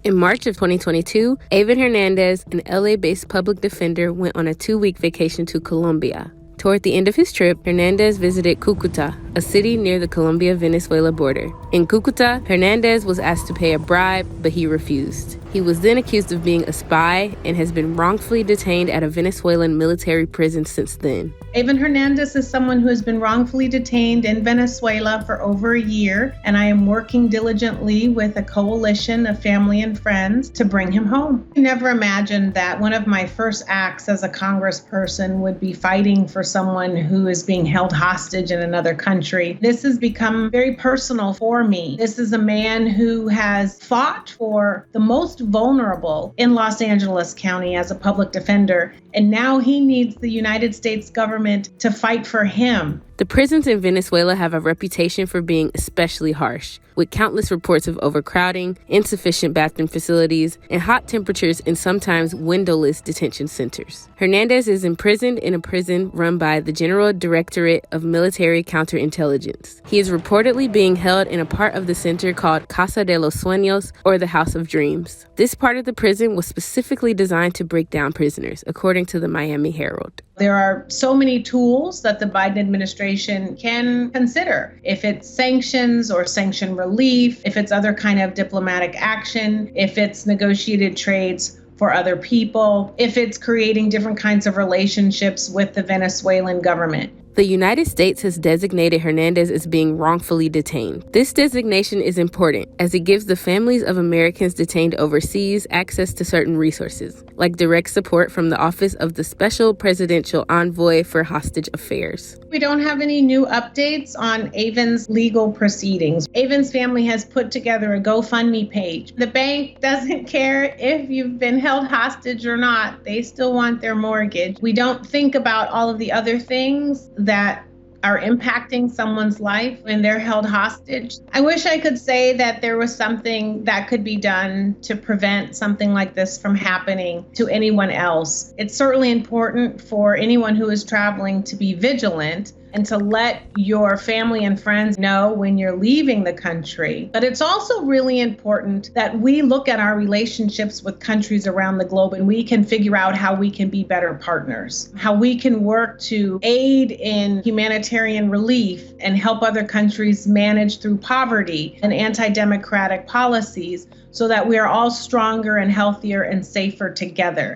In March of 2022, Eyvin Hernandez, an LA-based public defender, went on a 2-week vacation to Colombia. Toward the end of his trip, Hernandez visited Cúcuta, a city near the Colombia-Venezuela border. In Cúcuta, Hernandez was asked to pay a bribe, but he refused. He was then accused of being a spy and has been wrongfully detained at a Venezuelan military prison since then. Eyvin Hernandez is someone who has been wrongfully detained in Venezuela for over a year, and I am working diligently with a coalition of family and friends to bring him home. I never imagined that one of my first acts as a congressperson would be fighting for someone who is being held hostage in another country. This has become very personal for me. This is a man who has fought for the most vulnerable in Los Angeles County as a public defender, and now he needs the United States government to fight for him. The prisons in Venezuela have a reputation for being especially harsh, with countless reports of overcrowding, insufficient bathroom facilities, and hot temperatures in sometimes windowless detention centers. Hernandez is imprisoned in a prison run by the General Directorate of Military Counterintelligence. He is reportedly being held in a part of the center called Casa de los Sueños, or the House of Dreams. This part of the prison was specifically designed to break down prisoners, according to the Miami Herald. There are so many tools that the Biden administration can consider. If it's sanctions or sanction relief, if it's other kind of diplomatic action, if it's negotiated trades for other people, if it's creating different kinds of relationships with the Venezuelan government. The United States has designated Hernandez as being wrongfully detained. This designation is important as it gives the families of Americans detained overseas access to certain resources, like direct support from the Office of the Special Presidential Envoy for Hostage Affairs. We don't have any new updates on Eyvin's legal proceedings. Eyvin's family has put together a GoFundMe page. The bank doesn't care if you've been held hostage or not. They still want their mortgage. We don't think about all of the other things that are impacting someone's life when they're held hostage. I wish I could say that there was something that could be done to prevent something like this from happening to anyone else. It's certainly important for anyone who is traveling to be vigilant and to let your family and friends know when you're leaving the country. But it's also really important that we look at our relationships with countries around the globe and we can figure out how we can be better partners, how we can work to aid in humanitarian relief and help other countries manage through poverty and anti-democratic policies so that we are all stronger and healthier and safer together.